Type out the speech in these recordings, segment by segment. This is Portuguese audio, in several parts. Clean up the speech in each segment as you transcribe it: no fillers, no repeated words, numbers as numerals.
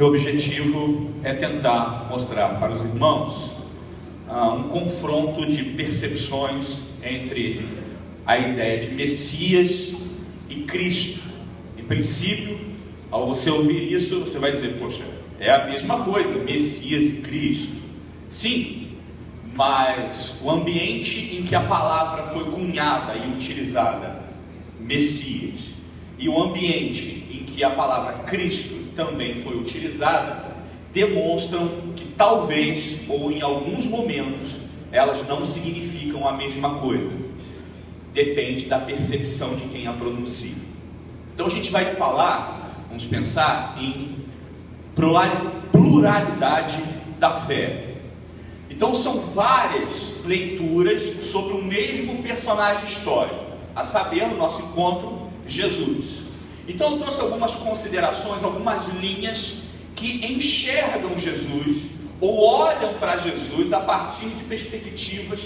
Meu objetivo é tentar mostrar para os irmãos um confronto de percepções entre a ideia de Messias e Cristo. Em princípio, ao você ouvir isso, você vai dizer: poxa, é a mesma coisa, Messias e Cristo. Sim, mas o ambiente em que a palavra foi cunhada e utilizada, Messias, e o ambiente em que a palavra Cristo também foi utilizada, demonstram que talvez, ou em alguns momentos, elas não significam a mesma coisa. Depende da percepção de quem a pronuncia. Então a gente vai falar, vamos pensar em pluralidade da fé. Então são várias leituras sobre o mesmo personagem histórico, a saber, o nosso encontro, Jesus. Então eu trouxe algumas considerações, algumas linhas que enxergam Jesus ou olham para Jesus a partir de perspectivas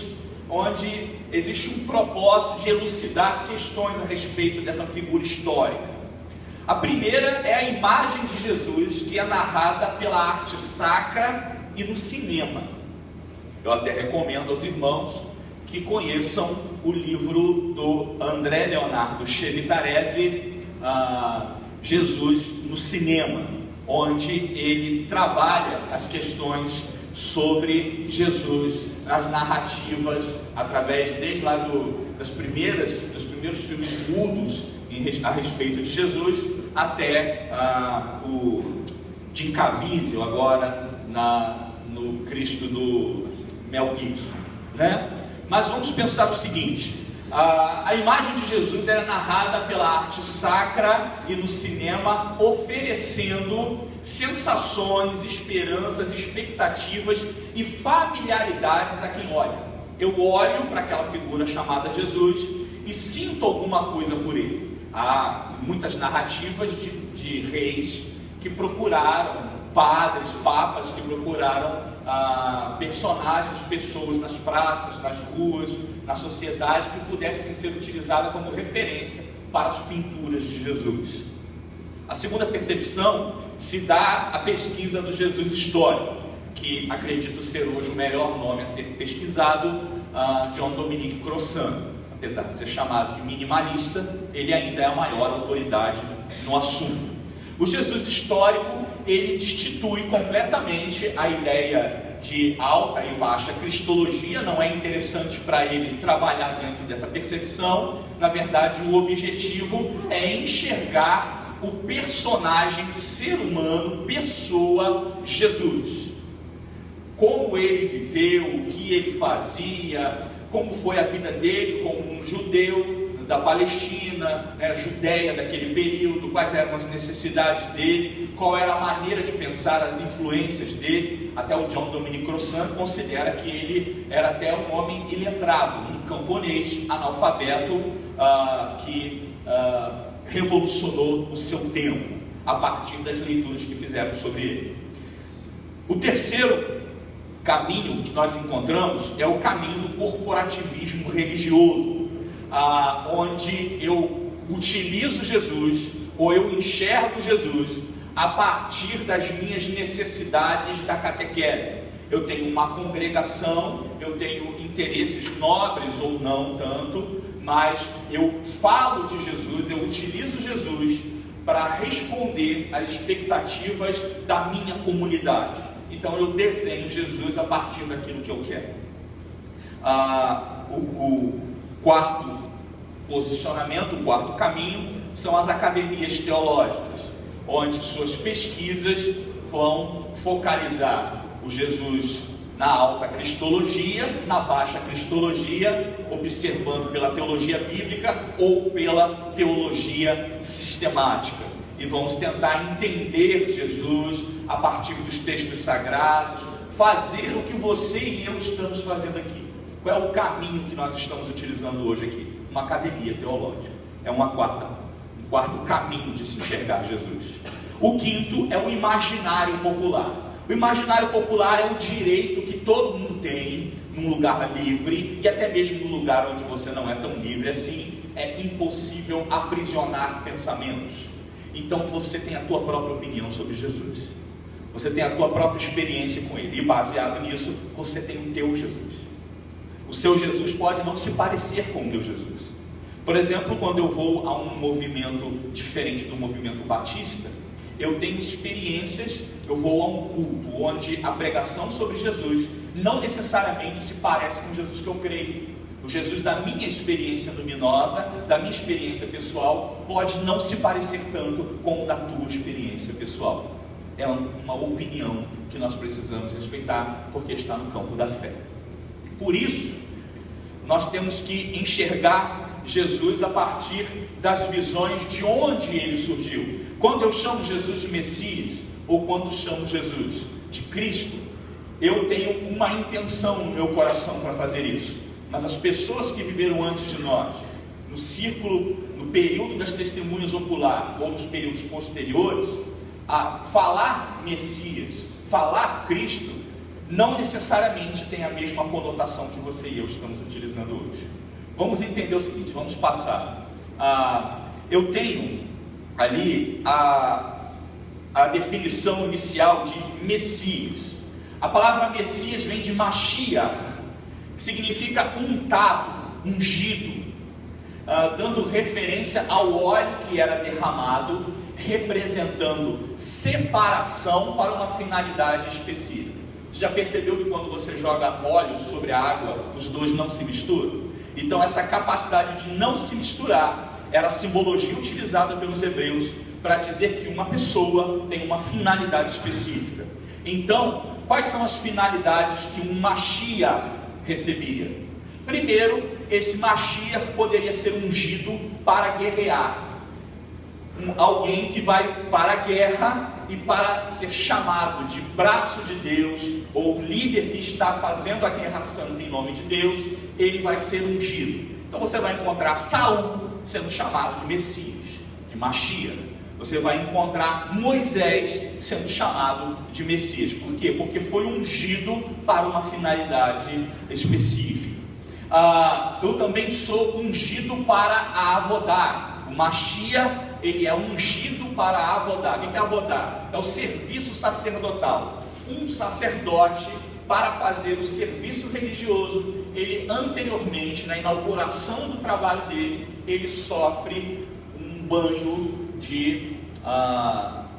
onde existe um propósito de elucidar questões a respeito dessa figura histórica. A primeira é a imagem de Jesus, que é narrada pela arte sacra e no cinema. Eu até recomendo aos irmãos que conheçam o livro do André Leonardo Chevitarese, Jesus no cinema, onde ele trabalha as questões sobre Jesus nas narrativas, através desde lá dos primeiros filmes mudos a respeito de Jesus, até o Jim Caviezel agora no Cristo do Mel Gibson, né? Mas vamos pensar o seguinte: a imagem de Jesus era narrada pela arte sacra e no cinema, oferecendo sensações, esperanças, expectativas e familiaridades a quem olha. Eu olho para aquela figura chamada Jesus e sinto alguma coisa por ele. Há muitas narrativas de reis que procuraram, padres, papas que procuraram personagens, pessoas nas praças, nas ruas, na sociedade, que pudessem ser utilizadas como referência para as pinturas de Jesus. A segunda percepção se dá à pesquisa do Jesus histórico, que acredito ser hoje o melhor nome a ser pesquisado, John Dominique Crossan. Apesar de ser chamado de minimalista, ele ainda é a maior autoridade no assunto. O Jesus histórico, ele destitui completamente a ideia de alta e baixa cristologia. Não é interessante para ele trabalhar dentro dessa percepção. Na verdade, o objetivo é enxergar o personagem, ser humano, pessoa, Jesus. Como ele viveu, o que ele fazia, como foi a vida dele como um judeu da Palestina, Judeia daquele período, quais eram as necessidades dele, qual era a maneira de pensar, as influências dele. Até o John Dominique Crossan considera que ele era até um homem iletrado, um camponês analfabeto que revolucionou o seu tempo a partir das leituras que fizeram sobre ele. O terceiro caminho que nós encontramos é o caminho do corporativismo religioso, onde eu utilizo Jesus, ou eu enxergo Jesus a partir das minhas necessidades da catequese. Eu tenho uma congregação, eu tenho interesses nobres ou não tanto, mas eu falo de Jesus, eu utilizo Jesus para responder às expectativas da minha comunidade. Então eu desenho Jesus a partir daquilo que eu quero. O quarto posicionamento, o quarto caminho, são as academias teológicas, onde suas pesquisas vão focalizar o Jesus na alta cristologia, na baixa cristologia, observando pela teologia bíblica ou pela teologia sistemática. E vamos tentar entender Jesus a partir dos textos sagrados, fazer o que você e eu estamos fazendo aqui. Qual é o caminho que nós estamos utilizando hoje aqui? Uma academia teológica. É um quarto caminho de se enxergar Jesus. O quinto é o imaginário popular. O imaginário popular é o direito que todo mundo tem num lugar livre, e até mesmo num lugar onde você não é tão livre assim, é impossível aprisionar pensamentos. Então você tem a tua própria opinião sobre Jesus. Você tem a tua própria experiência com Ele. E baseado nisso, você tem o teu Jesus. O seu Jesus pode não se parecer com o meu Jesus. Por exemplo, quando eu vou a um movimento diferente do movimento batista, eu tenho experiências, eu vou a um culto onde a pregação sobre Jesus não necessariamente se parece com o Jesus que eu creio. O Jesus da minha experiência luminosa, da minha experiência pessoal, pode não se parecer tanto com o da tua experiência pessoal. É uma opinião que nós precisamos respeitar, porque está no campo da fé. Por isso, nós temos que enxergar Jesus a partir das visões de onde ele surgiu. Quando eu chamo Jesus de Messias, ou quando chamo Jesus de Cristo, eu tenho uma intenção no meu coração para fazer isso. Mas as pessoas que viveram antes de nós, no círculo, no período das testemunhas oculares, ou nos períodos posteriores, a falar Messias, falar Cristo, não necessariamente tem a mesma conotação que você e eu estamos utilizando hoje. Vamos entender o seguinte, vamos passar. Eu tenho ali a definição inicial de Messias. A palavra Messias vem de Mashiach, que significa untado, ungido, dando referência ao óleo que era derramado, representando separação para uma finalidade específica. Você já percebeu que quando você joga óleo sobre a água, os dois não se misturam? Então essa capacidade de não se misturar era a simbologia utilizada pelos hebreus para dizer que uma pessoa tem uma finalidade específica. Então, quais são as finalidades que um Mashiach recebia? Primeiro, esse Mashiach poderia ser ungido para guerrear. Alguém que vai para a guerra e para ser chamado de braço de Deus, ou líder que está fazendo a guerra santa em nome de Deus, ele vai ser ungido. Então você vai encontrar Saul sendo chamado de Messias, de Mashiach. Você vai encontrar Moisés sendo chamado de Messias. Por quê? Porque foi ungido para uma finalidade específica. Eu também sou ungido para a Avodá. O Mashiach, ele é ungido para a Avodá. O que é Avodá? É o serviço sacerdotal. Um sacerdote, para fazer o serviço religioso, ele anteriormente, na inauguração do trabalho dele, ele sofre um banho de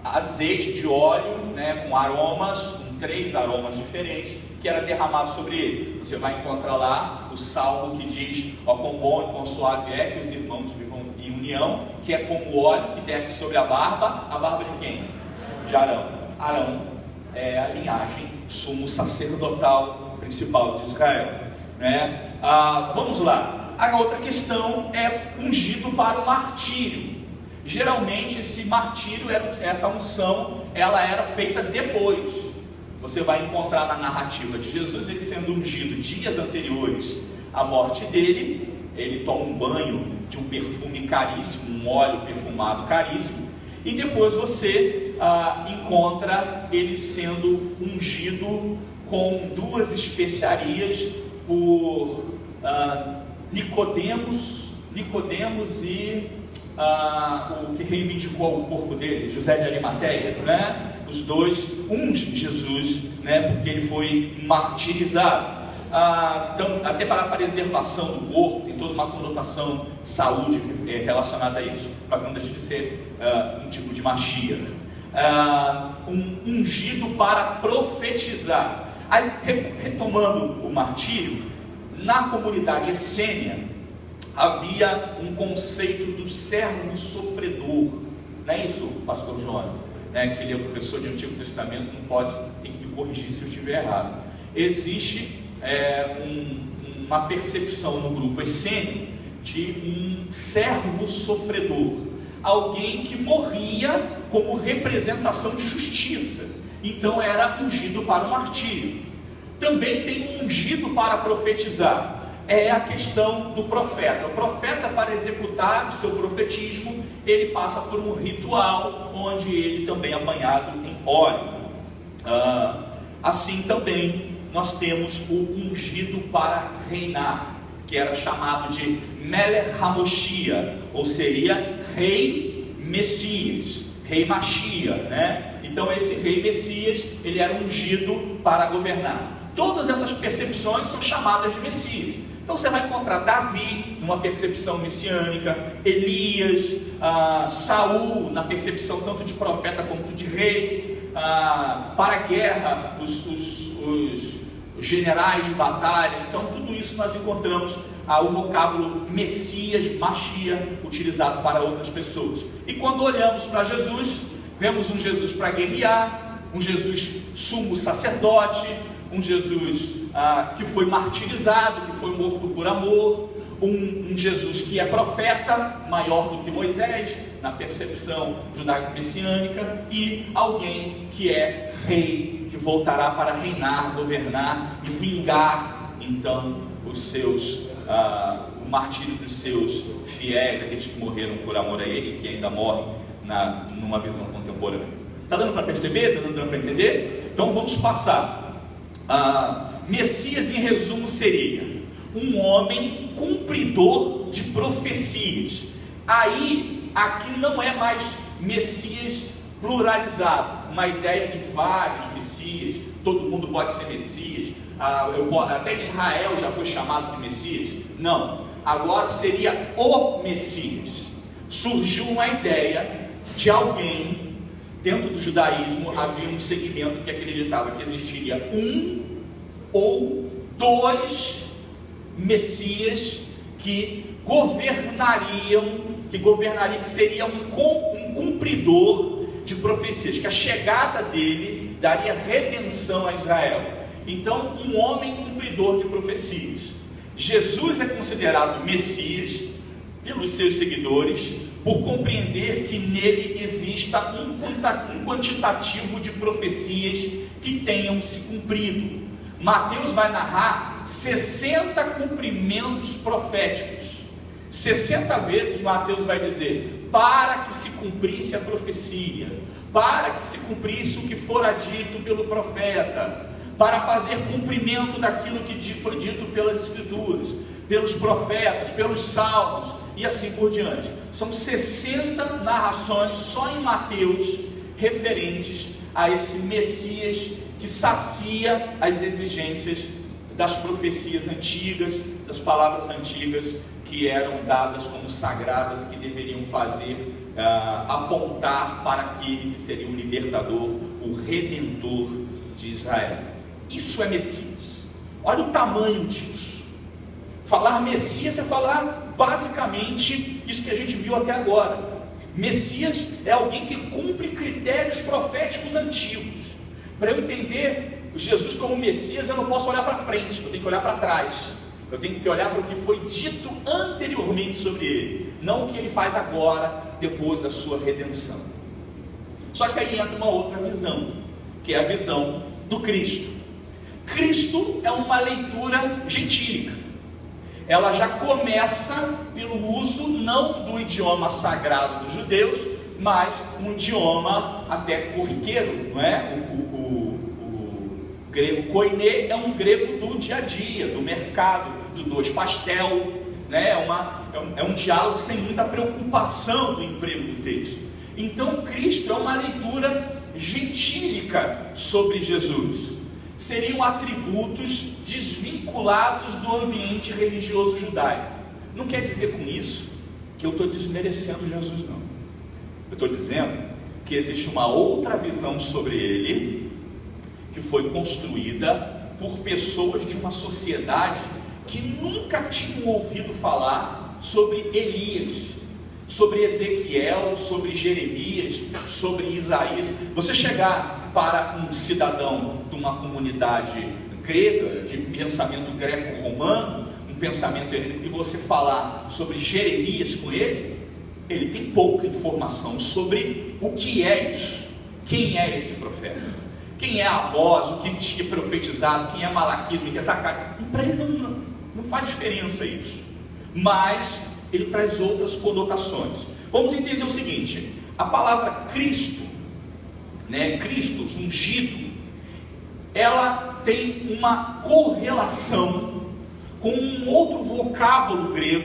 azeite, de óleo, né, com aromas, com 3 aromas diferentes, que era derramado sobre ele. Você vai encontrar lá o salmo que diz: ó, quão bom e quão suave é que os irmãos vivam em união, que é como o óleo que desce sobre a barba de quem? De Arão. Arão é a linhagem sumo sacerdotal principal de Israel, né? Vamos lá. A outra questão é ungido para o martírio. Geralmente esse martírio, essa unção, ela era feita depois. Você vai encontrar na narrativa de Jesus ele sendo ungido dias anteriores à morte dele. Ele toma um banho de um perfume caríssimo, um óleo perfumado caríssimo, e depois você encontra ele sendo ungido com 2 especiarias por Nicodemos e o que reivindicou o corpo dele, José de Arimateia, né? Os dois ungem Jesus, né? Porque ele foi martirizado. Então, até para a preservação do corpo, tem toda uma conotação de saúde relacionada a isso, mas não deixa de ser um tipo de Mashiach. Ungido para profetizar. Aí, retomando o martírio, na comunidade essênia havia um conceito do servo sofredor. Não é isso, pastor João? Que ele é professor de Antigo Testamento, tem que me corrigir se eu estiver errado. Existe uma percepção no grupo essênio de um servo sofredor, alguém que morria como representação de justiça, então era ungido para o martírio. Também tem um ungido para profetizar. É a questão do profeta. O profeta, para executar o seu profetismo, ele passa por um ritual, onde ele também é banhado em óleo. Assim também nós temos o ungido para reinar, que era chamado de Melech HaMoshiach, ou seria Rei Messias, rei Machia, né? Então esse rei Messias, ele era ungido para governar. Todas essas percepções são chamadas de Messias. Então você vai encontrar Davi numa percepção messiânica, Elias, Saul na percepção tanto de profeta quanto de rei, para a guerra, os generais de batalha. Então tudo isso nós encontramos o vocábulo Messias, Machia, utilizado para outras pessoas. E quando olhamos para Jesus, vemos um Jesus para guerrear, um Jesus sumo sacerdote, um Jesus que foi martirizado, que foi morto por amor, um Jesus que é profeta, maior do que Moisés, na percepção judaico-messiânica, e alguém que é rei, que voltará para reinar, governar e vingar, então, o martírio dos seus fiéis, aqueles que morreram por amor a ele, e que ainda morrem numa visão contemporânea. Está dando para perceber? Está dando para entender? Então vamos passar. Messias, em resumo, seria um homem cumpridor de profecias. Aqui não é mais Messias pluralizado, uma ideia de vários Messias, todo mundo pode ser Messias, até Israel já foi chamado de Messias. Não, agora seria o Messias. Surgiu uma ideia de alguém. Dentro do judaísmo havia um segmento que acreditava que existiria um ou dois Messias que governariam, que seria um cumpridor de profecias, que a chegada dele daria redenção a Israel. Então, um homem cumpridor de profecias. Jesus é considerado Messias pelos seus seguidores, por compreender que nele exista um quantitativo de profecias que tenham se cumprido. Mateus vai narrar 60 cumprimentos proféticos. 60 vezes Mateus vai dizer: para que se cumprisse a profecia, para que se cumprisse o que fora dito pelo profeta, para fazer cumprimento daquilo que foi dito pelas Escrituras, pelos profetas, pelos salmos, e assim por diante. São 60 narrações só em Mateus referentes a esse Messias que sacia as exigências das profecias antigas, das palavras antigas que eram dadas como sagradas e que deveriam apontar para aquele que seria o libertador, o redentor de Israel. Isso é Messias. Olha o tamanho disso. Falar Messias é falar basicamente isso que a gente viu até agora. Messias é alguém que cumpre critérios proféticos antigos. Para eu entender Jesus como Messias, eu não posso olhar para frente, eu tenho que olhar para trás. Eu tenho que olhar para o que foi dito anteriormente sobre ele, não o que ele faz agora, depois da sua redenção. Só que aí entra uma outra visão, que é a visão do Cristo. Cristo é uma leitura gentílica. Ela já começa pelo uso não do idioma sagrado dos judeus, mas um idioma até corriqueiro, não é? O grego koiné é um grego do dia a dia, do mercado, do dois pastel, né? É um diálogo sem muita preocupação do emprego do texto. Então Cristo é uma leitura gentílica sobre Jesus. Seriam atributos desvinculados do ambiente religioso judaico. Não quer dizer com isso que eu estou desmerecendo Jesus, não. Eu estou dizendo que existe uma outra visão sobre ele, que foi construída por pessoas de uma sociedade que nunca tinham ouvido falar sobre Elias, sobre Ezequiel, sobre Jeremias, sobre Isaías. Você chegar para um cidadão de uma comunidade grega, de pensamento greco-romano, um pensamento, e você falar sobre Jeremias com ele, ele tem pouca informação sobre o que é isso, quem é esse profeta, quem é Amós, o que tinha profetizado, quem é Malaquias, quem é Zacarias. Para ele não faz diferença isso, mas ele traz outras conotações. Vamos entender o seguinte: a palavra Cristo, Christos, ungido, ela tem uma correlação com um outro vocábulo grego